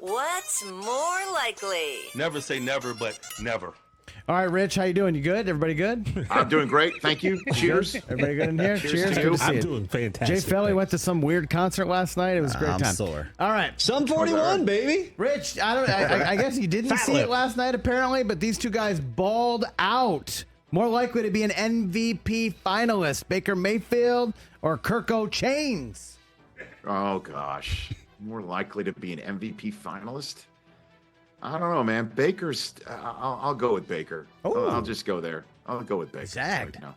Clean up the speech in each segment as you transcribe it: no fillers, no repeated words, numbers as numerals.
What's more likely? Never say never, but never. All right, Rich, how you doing? You good? Everybody good? I'm doing great. Thank you. Cheers. Everybody good in here? Cheers. to Good you. to see I'm you. doing fantastic. Jay Felly went to some weird concert last night. It was a great time. I'm sore. All right. Sum 41, baby. Rich, I guess you didn't see it last night, apparently, but these two guys balled out. More likely to be an MVP finalist, Baker Mayfield or Kirk Chains. Oh, gosh. More likely to be an MVP finalist? I don't know, man. Baker's. I'll go with Baker. I'll just go there. I'll go with Baker. Zagged. Right now.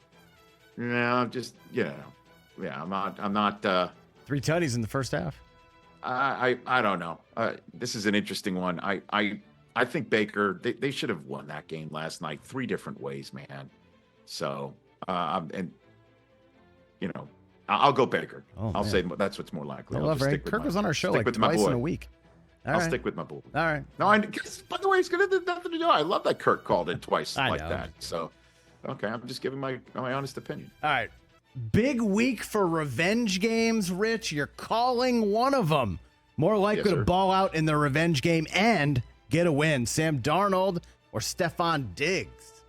Yeah, I'm just. Yeah, I'm not. 3 tutties in the first half. I don't know. This is an interesting one. I think Baker. They should have won that game last night 3 different ways, man. So and you know, I'll go Baker. I'll say that's what's more likely. I love Kirk. Kirk was on our show like twice in a week. I'll stick with my boy. All right. No, by the way, it's gonna do nothing to do. I love that Kirk called it twice like that. So, okay, I'm just giving my honest opinion. All right. Big week for revenge games, Rich. You're calling one of them. More likely to ball out in the revenge game and get a win. Sam Darnold or Stefon Diggs?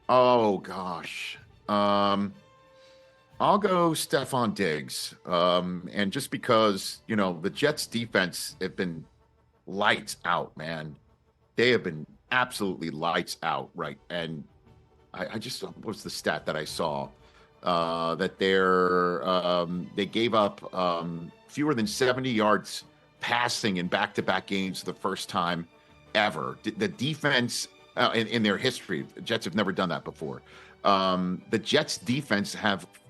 Oh, gosh. I'll go Stefon Diggs. And just because, the Jets defense have been lights out, man. They have been absolutely lights out, right? And I just, what was the stat that I saw? That they gave up fewer than 70 yards passing in back-to-back games the first time ever. The defense in their history, the Jets have never done that before. The Jets defense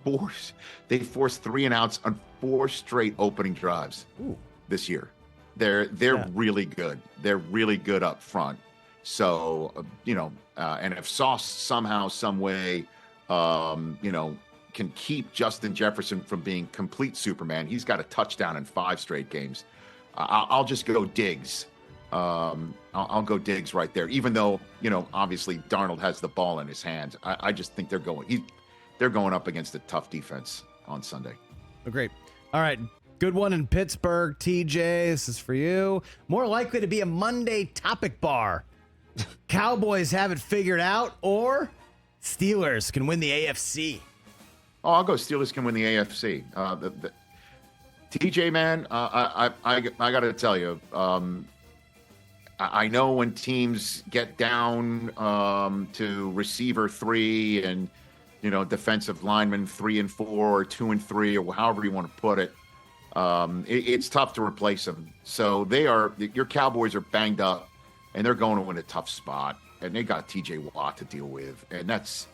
forced 3 and outs on 4 straight opening drives this year. They're really good. They're really good up front. So, and if Sauce somehow, some way, can keep Justin Jefferson from being complete Superman, he's got a touchdown in 5 straight games. I'll just go Diggs. I'll go Diggs right there, even though, obviously Darnold has the ball in his hands. I just think they're going up against a tough defense on Sunday. Oh, great. All right. Good one in Pittsburgh. TJ, this is for you. More likely to be a Monday topic bar. Cowboys have it figured out, or Steelers can win the AFC. Oh, I'll go Steelers can win the AFC. TJ, man, I got to tell you, I know when teams get down to receiver 3 and, defensive lineman 3 and 4 or 2 and 3 or however you want to put it, it's tough to replace them. So your Cowboys are banged up and they're going to win a tough spot, and they got TJ Watt to deal with. And that's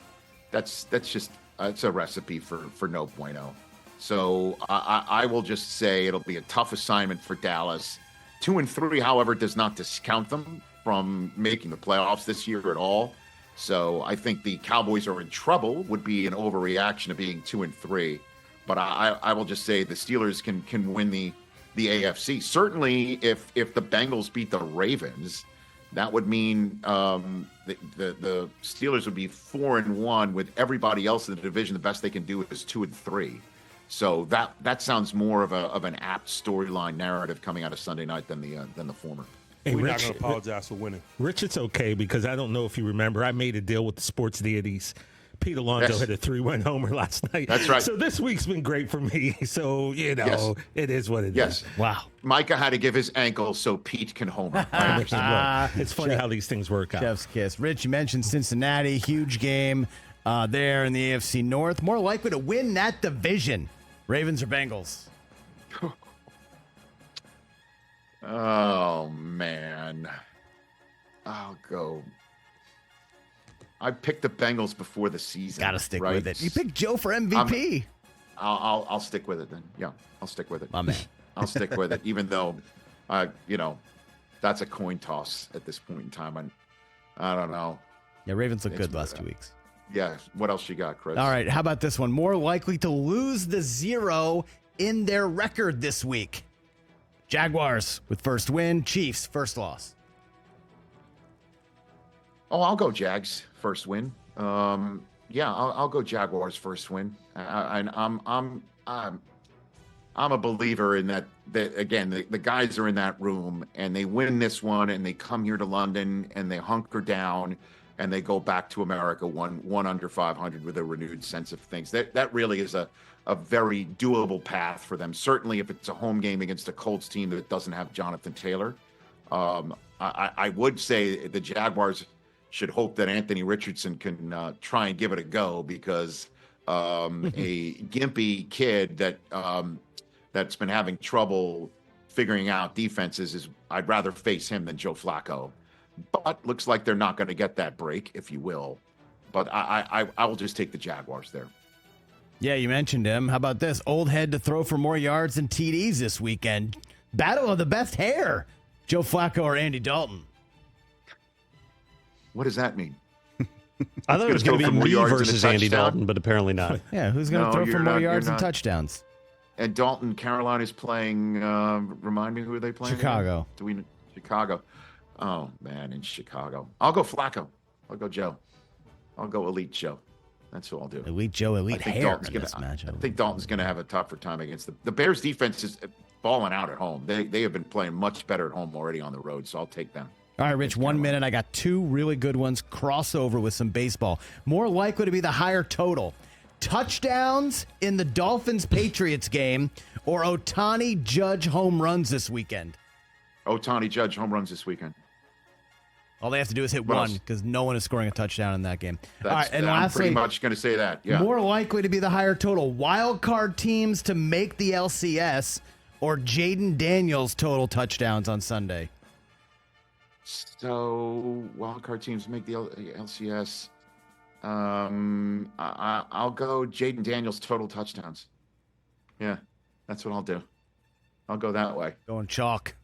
just, it's a recipe for no bueno. So I will just say it'll be a tough assignment for Dallas. 2 and 3, however, does not discount them from making the playoffs this year at all. So I think the Cowboys are in trouble would be an overreaction of being 2 and 3. But I will just say the Steelers can win the AFC. Certainly, if the Bengals beat the Ravens, that would mean the Steelers would be 4-1 with everybody else in the division. The best they can do is 2 and 3. So that sounds more of an apt storyline narrative coming out of Sunday night than the former. Hey, We're Rich, not going to apologize for winning. Rich, it's okay because I don't know if you remember, I made a deal with the sports deities. Pete Alonso hit a 3-1 homer last night. That's right. So this week's been great for me. So, it is what it is. Yes. Wow. Micah had to give his ankle so Pete can homer. I understand. It's funny how these things work out. Chef's kiss. Rich, you mentioned Cincinnati. Huge game there in the AFC North. More likely to win that division. Ravens or Bengals? Oh, man. I'll go. I picked the Bengals before the season. Got to stick right? with it. You picked Joe for MVP. I'll stick with it then. Yeah, I'll stick with it. My man. I'll stick with it, even though, that's a coin toss at this point in time. I don't know. Yeah, Ravens look good the last 2 weeks. Yeah. What else you got, Chris? All right. How about this one? More likely to lose the 0 in their record this week. Jaguars with first win. Chiefs first loss. Oh, I'll go Jags first win. Yeah, I'll go Jaguars first win. I'm I'm a believer in that again, the guys are in that room and they win this one and they come here to London and they hunker down and they go back to America one under 500 with a renewed sense of things. That really is a very doable path for them. Certainly if it's a home game against a Colts team that doesn't have Jonathan Taylor. I would say the Jaguars should hope that Anthony Richardson can try and give it a go, because a gimpy kid that's been having trouble figuring out defenses I'd rather face him than Joe Flacco. But looks like they're not going to get that break, if you will. But I will just take the Jaguars there. Yeah, you mentioned him. How about this? Old head to throw for more yards and TDs this weekend. Battle of the best hair. Joe Flacco or Andy Dalton? What does that mean? I thought it was going to be me versus Andy Dalton, but apparently not. Yeah, who's going to throw for more yards and touchdowns? And Dalton, Carolina's playing, remind me who are they playing? Chicago. Chicago. Oh, man, in Chicago. I'll go Flacco. I'll go Joe. I'll go Elite Joe. That's what I'll do. Elite Joe, elite hair in this matchup. I think Dalton's going to have a tougher time against the Bears defense is balling out at home. They have been playing much better at home already on the road, so I'll take them. All right, Rich, 1 minute. I got two really good ones. Crossover with some baseball. More likely to be the higher total. Touchdowns in the Dolphins-Patriots game or Ohtani Judge home runs this weekend? Ohtani Judge home runs this weekend. All they have to do is hit one, because no one is scoring a touchdown in that game. All right, and I'm lastly, pretty much going to say that. Yeah. More likely to be the higher total. Wild card teams to make the LCS or Jaden Daniels total touchdowns on Sunday? So wild card teams make the LCS. I'll go Jaden Daniels total touchdowns. Yeah, that's what I'll do. I'll go that way. Going chalk.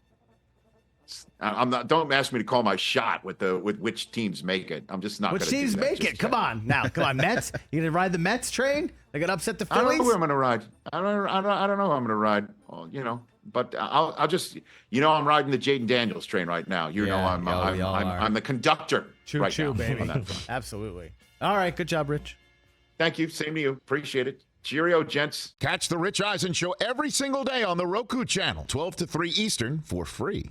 I'm not. Don't ask me to call my shot with which teams make it. I'm just not. Which teams make it? Come on now. Come on, Mets. You gonna ride the Mets train? They gonna upset the Phillies? I don't know who I'm gonna ride. I don't know who I'm gonna ride. Well, but I'll just. I'm riding the Jaden Daniels train right now. I'm the conductor. Choo right choo, now baby. on that front. Absolutely. All right. Good job, Rich. Thank you. Same to you. Appreciate it. Cheerio, gents. Catch the Rich Eisen Show every single day on the Roku Channel, 12 to 3 Eastern, for free.